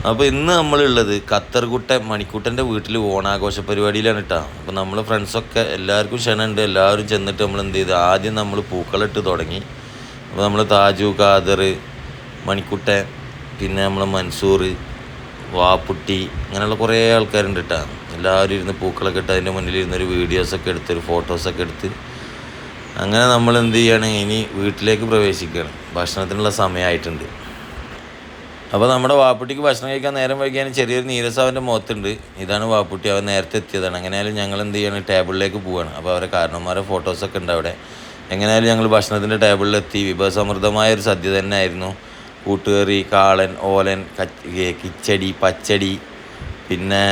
അപ്പോൾ ഇന്ന് നമ്മളുള്ളത് ഖത്തർകുട്ടൻ മണിക്കുട്ടൻ്റെ വീട്ടിൽ ഓണാഘോഷ പരിപാടിയിലാണ് കേട്ടോ. അപ്പോൾ നമ്മൾ ഫ്രണ്ട്സൊക്കെ എല്ലാവർക്കും ക്ഷണമുണ്ട്. എല്ലാവരും ചെന്നിട്ട് നമ്മൾ എന്ത് ചെയ്ത് ആദ്യം നമ്മൾ പൂക്കളിട്ട് തുടങ്ങി. അപ്പോൾ നമ്മൾ താജു, ഖാദർ, മണിക്കുട്ടൻ, പിന്നെ നമ്മൾ മൻസൂർ, വാപ്പുട്ടി, അങ്ങനെയുള്ള കുറേ ആൾക്കാരുണ്ട് കേട്ടോ. എല്ലാവരും ഇരുന്ന് പൂക്കളൊക്കെ ഇട്ട് അതിൻ്റെ മുന്നിൽ ഇരുന്നൊരു വീഡിയോസൊക്കെ എടുത്ത് ഒരു ഫോട്ടോസൊക്കെ എടുത്ത് അങ്ങനെ നമ്മൾ എന്ത് ചെയ്യാണ്, ഇനി വീട്ടിലേക്ക് പ്രവേശിക്കുകയാണ്. ഭക്ഷണത്തിനുള്ള സമയമായിട്ടുണ്ട്. അപ്പോൾ നമ്മുടെ വാപ്പുട്ടിക്ക് ഭക്ഷണം കഴിക്കാൻ നേരം വൈകിയാൽ ചെറിയൊരു നീരസം അവൻ്റെ മുഖത്തുണ്ട്. ഇതാണ് വാപ്പുട്ടി, അവൻ നേരത്തെ എത്തിയതാണ്. എങ്ങനെയായാലും ഞങ്ങൾ എന്ത് ചെയ്യാണ്, ടേബിളിലേക്ക് പോവുകയാണ്. അപ്പോൾ അവരെ കാരണന്മാരെ ഫോട്ടോസൊക്കെ ഉണ്ട് അവിടെ. എങ്ങനെയായാലും ഞങ്ങൾ ഭക്ഷണത്തിൻ്റെ ടേബിളിലെത്തി. വിഭവസമൃദ്ധമായ ഒരു സദ്യ തന്നെ ആയിരുന്നു. കൂട്ടുകറി, കാളൻ, ഓലൻ, കിച്ചടി, പച്ചടി, പിന്നെ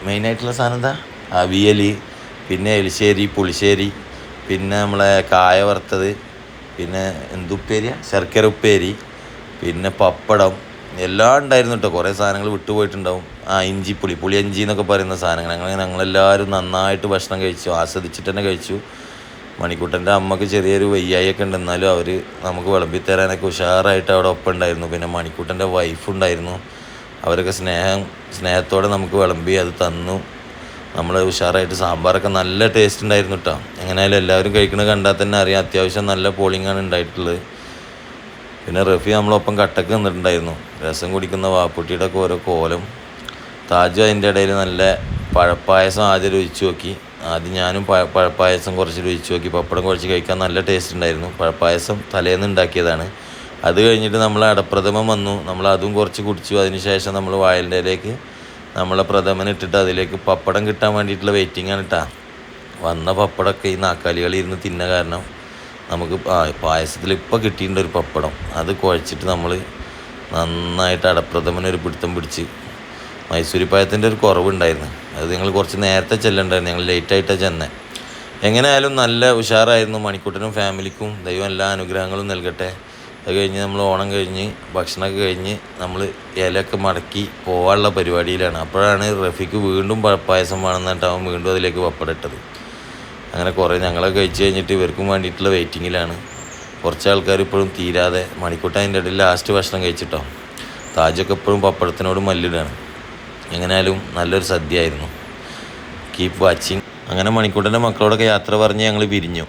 മെയിനായിട്ടുള്ള സാധനം എന്താ, അവിയൽ, പിന്നെ എലിശ്ശേരി, പുളിശ്ശേരി, പിന്നെ നമ്മളെ കായ വറുത്തത്, പിന്നെ എന്തുപ്പേരിയ, ശർക്കര ഉപ്പേരി, പിന്നെ പപ്പടം, എല്ലാം ഉണ്ടായിരുന്നു കേട്ടോ. കുറേ സാധനങ്ങൾ വിട്ടുപോയിട്ടുണ്ടാവും. ഇഞ്ചിപ്പുളി, പുളിയഞ്ചി എന്നൊക്കെ പറയുന്ന സാധനങ്ങൾ. ഞങ്ങളെല്ലാവരും നന്നായിട്ട് ഭക്ഷണം കഴിച്ചു, ആസ്വദിച്ചിട്ട് തന്നെ കഴിച്ചു. മണിക്കുട്ടൻ്റെ അമ്മക്ക് ചെറിയൊരു വയ്യായൊക്കെ ഉണ്ട്, എന്നാലും അവർ നമുക്ക് വിളമ്പിത്തരാനൊക്കെ ഉഷാറായിട്ട് അവിടെ ഒപ്പം ഉണ്ടായിരുന്നു. പിന്നെ മണിക്കുട്ടൻ്റെ വൈഫുണ്ടായിരുന്നു. അവരൊക്കെ സ്നേഹത്തോടെ നമുക്ക് വിളമ്പി അത് തന്നു. നമ്മൾ ഉഷാറായിട്ട് സാമ്പാറൊക്കെ നല്ല ടേസ്റ്റ് ഉണ്ടായിരുന്നു കേട്ടോ. എങ്ങനെയായാലും എല്ലാവരും കഴിക്കുന്നത് കണ്ടാൽ തന്നെ അറിയാം, അത്യാവശ്യം നല്ല പോളിങ്ങാണ് ഉണ്ടായിട്ടുള്ളത്. പിന്നെ റഫി നമ്മളൊപ്പം കട്ടക്ക് നിന്നിട്ടുണ്ടായിരുന്നു. രസം കുടിക്കുന്ന വാപ്പുട്ടിയുടെ ഒക്കെ ഓരോ കോലം. താജു അതിൻ്റെ ഇടയിൽ നല്ല പഴപ്പായസം ആദ്യം രുചിച്ച് നോക്കി. ആദ്യം ഞാനും പഴപ്പായസം കുറച്ച് രുചിച്ച് നോക്കി. പപ്പടം കുറച്ച് കഴിക്കാൻ നല്ല ടേസ്റ്റ് ഉണ്ടായിരുന്നു. പഴപ്പായസം തലേന്ന് ഉണ്ടാക്കിയതാണ്. അത് കഴിഞ്ഞിട്ട് നമ്മൾ അടപ്രഥമൻ വന്നു. നമ്മൾ അതും കുറച്ച് കുടിച്ചു. അതിനുശേഷം നമ്മൾ വാഴൻ്റെ ഇലയിലേക്ക് നമ്മളെ പ്രഥമൻ ഇട്ടിട്ട് അതിലേക്ക് പപ്പടം കിട്ടാൻ വേണ്ടിയിട്ടുള്ള വെയിറ്റിംഗാണ് കേട്ടോ. വന്ന പപ്പടമൊക്കെ ഈ നാക്കാലികൾ ഇരുന്ന് തിന്ന കാരണം നമുക്ക് പായസത്തിൽ ഇപ്പോൾ കിട്ടിയിട്ടുണ്ട് ഒരു പപ്പടം. അത് കുഴച്ചിട്ട് നമ്മൾ നന്നായിട്ട് അടപ്രഥമനൊരു പിടുത്തം പിടിച്ച്. മൈസൂരിപ്പായത്തിൻ്റെ ഒരു കുറവുണ്ടായിരുന്നു, അത് നിങ്ങൾ കുറച്ച് നേരത്തെ ചെല്ലുണ്ടായിരുന്നു. ഞങ്ങൾ ലേറ്റായിട്ടാണ് ചെന്നത്. എങ്ങനെയായാലും നല്ല ഉഷാറായിരുന്നു. മണിക്കുട്ടനും ഫാമിലിക്കും ദൈവം എല്ലാ അനുഗ്രഹങ്ങളും നൽകട്ടെ. അത് കഴിഞ്ഞ് നമ്മൾ ഓണം കഴിഞ്ഞ് ഭക്ഷണമൊക്കെ കഴിഞ്ഞ് നമ്മൾ ഇലയൊക്കെ മടക്കി പോകാനുള്ള പരിപാടിയിലാണ്. അപ്പോഴാണ് റഫിക്ക് വീണ്ടും പായസം വേണമെന്നിട്ട് അവൻ വീണ്ടും അതിലേക്ക് പപ്പടം ഇട്ടത്. അങ്ങനെ കുറേ ഞങ്ങളൊക്കെ കഴിച്ച് കഴിഞ്ഞിട്ട് ഇവർക്കും വേണ്ടിയിട്ടുള്ള വെയിറ്റിങ്ങിലാണ്. കുറച്ച് ആൾക്കാർ ഇപ്പോഴും തീരാതെ. മണിക്കൂട്ടൻ അതിൻ്റെ ഇടയിൽ ലാസ്റ്റ് ഭക്ഷണം കഴിച്ചിട്ടോ. താജൊക്കെ എപ്പോഴും പപ്പടത്തിനോട് മല്ലിടാണ്. എങ്ങനെയായാലും നല്ലൊരു സദ്യ ആയിരുന്നു. Keep watching. അങ്ങനെ മണിക്കൂട്ടൻ്റെ മക്കളോടൊക്കെ യാത്ര പറഞ്ഞ് ഞങ്ങൾ പിരിഞ്ഞു.